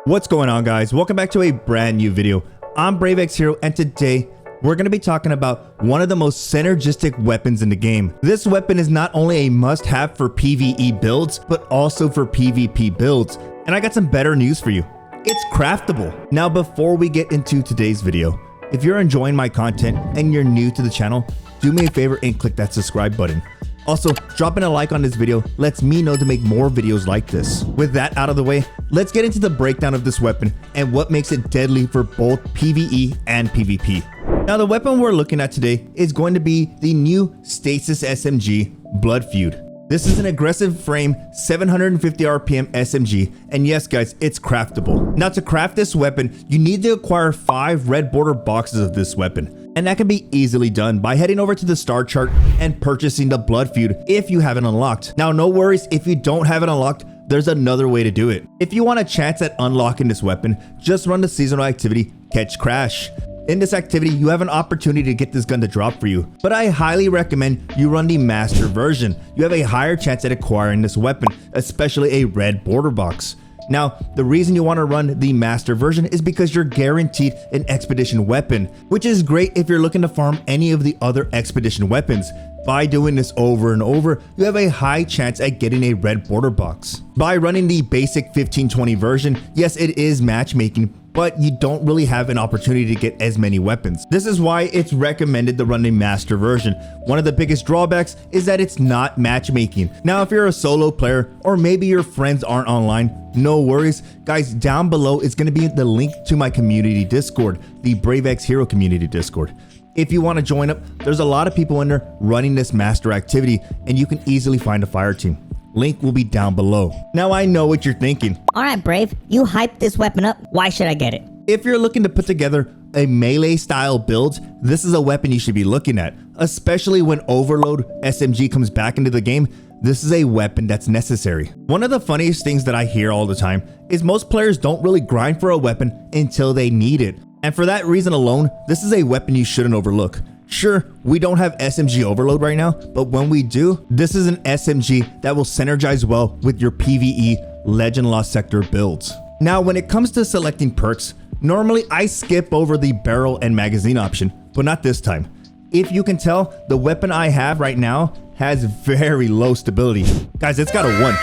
What's going on, guys? Welcome back to a brand new video. I'm BraveX Hero, and today we're going to be talking about one of the most synergistic weapons in the game. This weapon is not only a must-have for PVE builds, but also for PvP builds. And I got some better news for you. It's craftable. Now, before we get into today's video, if you're enjoying my content and you're new to the channel, do me a favor and click that subscribe button. Also, dropping a like on this video lets me know to make more videos like this. With that out of the way, let's get into the breakdown of this weapon and what makes it deadly for both PvE and PvP. Now, the weapon we're looking at today is going to be the new Stasis SMG Blood Feud. This is an aggressive frame 750 RPM SMG, and yes guys, it's craftable. Now, to craft this weapon, you need to acquire 5 red border boxes of this weapon. And that can be easily done by heading over to the star chart and purchasing the Blood Feud if you haven't unlocked. Now, no worries if you don't have it unlocked, there's another way to do it. If you want a chance at unlocking this weapon, just run the seasonal activity Catch Crash. In this activity, you have an opportunity to get this gun to drop for you, but I highly recommend you run the master version. You have a higher chance at acquiring this weapon, especially a red border box. Now, the reason you want to run the master version is because you're guaranteed an expedition weapon, which is great if you're looking to farm any of the other expedition weapons. By doing this over and over, you have a high chance at getting a red border box. By running the basic 1520 version, yes, it is matchmaking, but you don't really have an opportunity to get as many weapons. This is why it's recommended to run the master version. One of the biggest drawbacks is that it's not matchmaking. Now, if you're a solo player or maybe your friends aren't online, no worries. Guys, down below is going to be the link to my community Discord, the BraveX Hero community Discord. If you want to join up, there's a lot of people in there running this master activity, and you can easily find a fire team. Link will be down below. Now, I know what you're thinking. Alright, Brave, you hyped this weapon up. Why should I get it? If you're looking to put together a melee style build, this is a weapon you should be looking at. Especially when Overload SMG comes back into the game, this is a weapon that's necessary. One of the funniest things that I hear all the time is most players don't really grind for a weapon until they need it. And for that reason alone, this is a weapon you shouldn't overlook. Sure, we don't have SMG overload right now, but when we do, this is an SMG that will synergize well with your PvE Legend Lost Sector builds. Now, when it comes to selecting perks, normally I skip over the barrel and magazine option, but not this time. If you can tell, the weapon I have right now has very low stability. Guys, it's got a 1.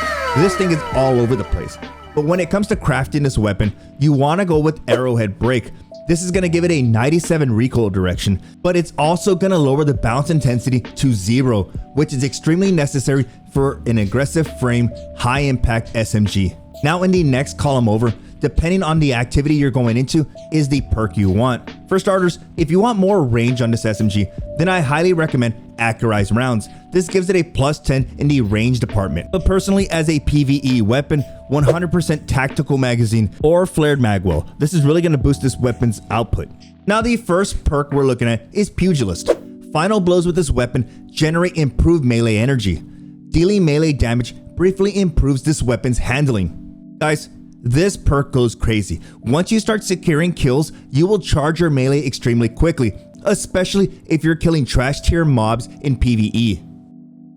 This thing is all over the place. But when it comes to crafting this weapon, you want to go with Arrowhead Break. This is going to give it a 97 recoil direction, but it's also going to lower the bounce intensity to 0, which is extremely necessary for an aggressive frame, high impact SMG. Now, in the next column over, depending on the activity you're going into, is the perk you want. For starters, if you want more range on this SMG, then I highly recommend Accurized Rounds. This gives it a +10 in the range department. But personally, as a PvE weapon, 100% tactical magazine or flared magwell. This is really going to boost this weapon's output. Now, the first perk we're looking at is Pugilist. Final blows with this weapon generate improved melee energy. Dealing melee damage briefly improves this weapon's handling. Guys, this perk goes crazy. Once you start securing kills, you will charge your melee extremely quickly, especially if you're killing trash tier mobs in PvE.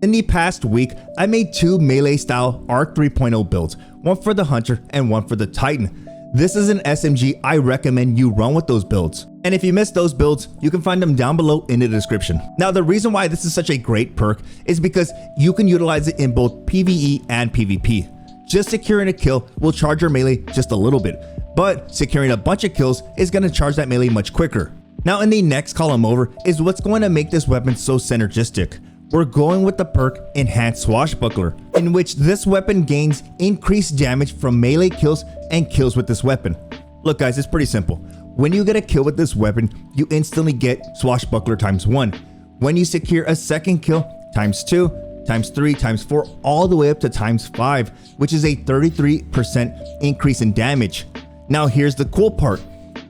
In the past week, I made 2 melee style Arc 3.0 builds, one for the Hunter and one for the Titan. This is an SMG I recommend you run with those builds. And if you missed those builds, you can find them down below in the description. Now, the reason why this is such a great perk is because you can utilize it in both PvE and PvP. Just securing a kill will charge your melee just a little bit, but securing a bunch of kills is going to charge that melee much quicker. Now, in the next column over is what's going to make this weapon so synergistic. We're going with the perk Enhanced Swashbuckler, in which this weapon gains increased damage from melee kills and kills with this weapon. Look guys, it's pretty simple. When you get a kill with this weapon, you instantly get Swashbuckler ×1. When you secure a second kill, ×2, ×3, ×4, all the way up to ×5, which is a 33% increase in damage. Now, here's the cool part.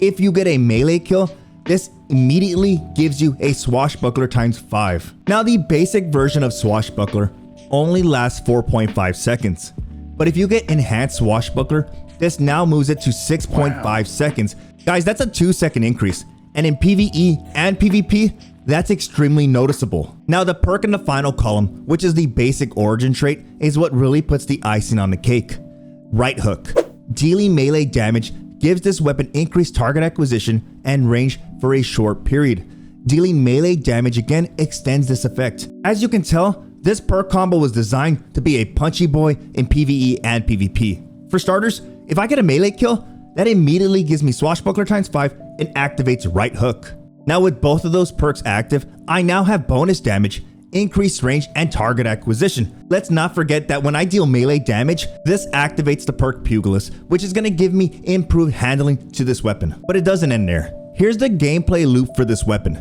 If you get a melee kill, this immediately gives you a Swashbuckler ×5. Now, the basic version of Swashbuckler only lasts 4.5 seconds. But if you get Enhanced Swashbuckler, this now moves it to 6.5 seconds. Guys, that's a 2-second increase. And in PvE and PvP, that's extremely noticeable. Now, the perk in the final column, which is the basic origin trait, is what really puts the icing on the cake. Right hook. Dealing melee damage gives this weapon increased target acquisition and range for a short period. Dealing melee damage again extends this effect. As you can tell, this perk combo was designed to be a punchy boy in PvE and PvP. For starters, if I get a melee kill, that immediately gives me Swashbuckler ×5 and activates Right Hook. Now with both of those perks active, I now have bonus damage, increased range, and target acquisition. Let's not forget that when I deal melee damage, this activates the perk Pugilist, which is going to give me improved handling to this weapon. But it doesn't end there. Here's the gameplay loop for this weapon.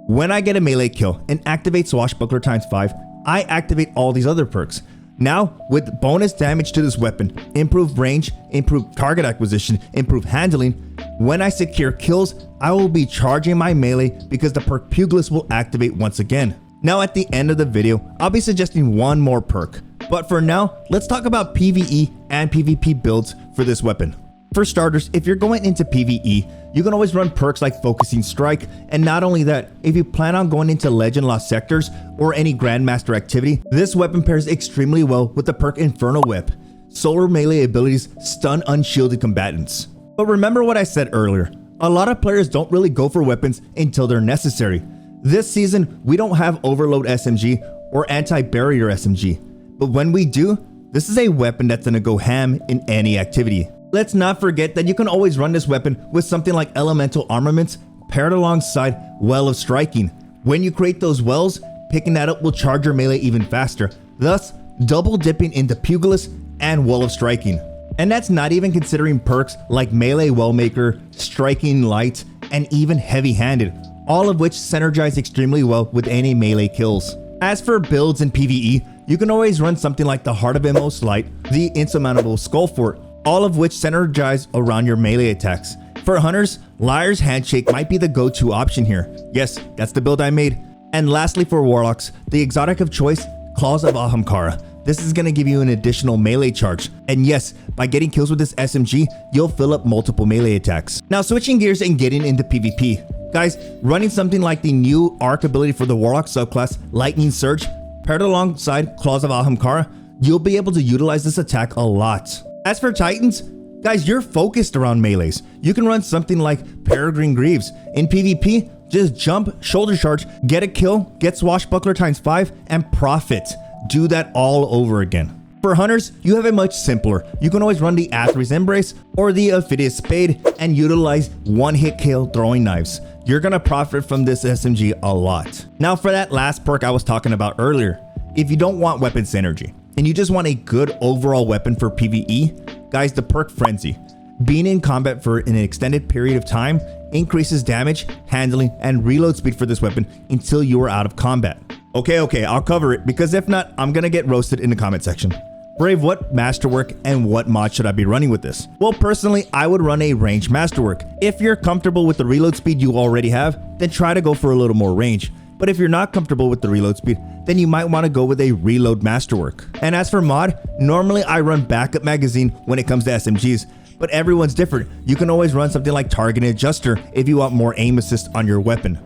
When I get a melee kill and activate Swashbuckler ×5, I activate all these other perks. Now, with bonus damage to this weapon, improved range, improved target acquisition, improved handling, when I secure kills, I will be charging my melee because the perk Pugilist will activate once again. Now at the end of the video, I'll be suggesting one more perk. But for now, let's talk about PvE and PvP builds for this weapon. For starters, if you're going into PvE, you can always run perks like Focusing Strike, and not only that, if you plan on going into Legend Lost Sectors or any Grandmaster activity, this weapon pairs extremely well with the perk Infernal Whip. Solar melee abilities stun unshielded combatants. But remember what I said earlier, a lot of players don't really go for weapons until they're necessary. This season, we don't have Overload SMG or Anti-Barrier SMG, but when we do, this is a weapon that's gonna go ham in any activity. Let's not forget that you can always run this weapon with something like Elemental Armaments paired alongside Well of Striking. When you create those wells, picking that up will charge your melee even faster, thus double dipping into Pugilist and Well of Striking. And that's not even considering perks like Melee Wellmaker, Striking Light, and even Heavy Handed, all of which synergize extremely well with any melee kills. As for builds in PvE, you can always run something like the Heart of Immos Light, the Insurmountable Skull Fort, all of which synergize around your melee attacks. For hunters, Liar's Handshake might be the go-to option here. Yes, that's the build I made. And lastly for warlocks, the exotic of choice, Claws of Ahamkara. This is going to give you an additional melee charge. And yes, by getting kills with this SMG, you'll fill up multiple melee attacks. Now switching gears and getting into PvP. Guys, running something like the new arc ability for the warlock subclass, Lightning Surge, paired alongside Claws of Ahamkara, you'll be able to utilize this attack a lot. As for Titans, guys, you're focused around melees. You can run something like Peregrine Greaves. In PvP, just jump, shoulder charge, get a kill, get Swashbuckler ×5, and profit. Do that all over again. For hunters, you have it much simpler. You can always run the Athre's Embrace or the Ophidius Spade and utilize one-hit kill throwing knives. You're gonna profit from this SMG a lot. Now for that last perk I was talking about earlier, if you don't want weapon synergy and you just want a good overall weapon for PvE, guys, the perk Frenzy. Being in combat for an extended period of time increases damage, handling, and reload speed for this weapon until you are out of combat. Okay, I'll cover it because if not, I'm gonna get roasted in the comment section. Brave, what masterwork and what mod should I be running with this? Well, personally, I would run a range masterwork. If you're comfortable with the reload speed you already have, then try to go for a little more range. But if you're not comfortable with the reload speed, then you might want to go with a reload masterwork. And as for mod, normally I run backup magazine when it comes to SMGs, but everyone's different. You can always run something like Target Adjuster if you want more aim assist on your weapon.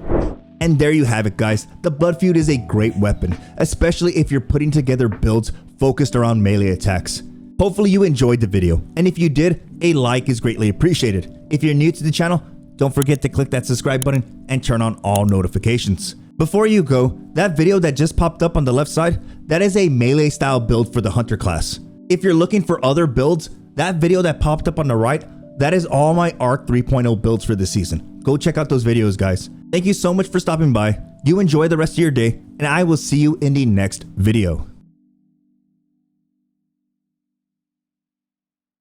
And there you have it, guys. The Blood Feud is a great weapon, especially if you're putting together builds focused around melee attacks. Hopefully you enjoyed the video, and if you did, a like is greatly appreciated. If you're new to the channel, don't forget to click that subscribe button and turn on all notifications. Before you go, that video that just popped up on the left side, that is a melee style build for the Hunter class. If you're looking for other builds, that video that popped up on the right, that is all my Arc 3.0 builds for this season. Go check out those videos, guys. Thank you so much for stopping by. You enjoy the rest of your day, and I will see you in the next video.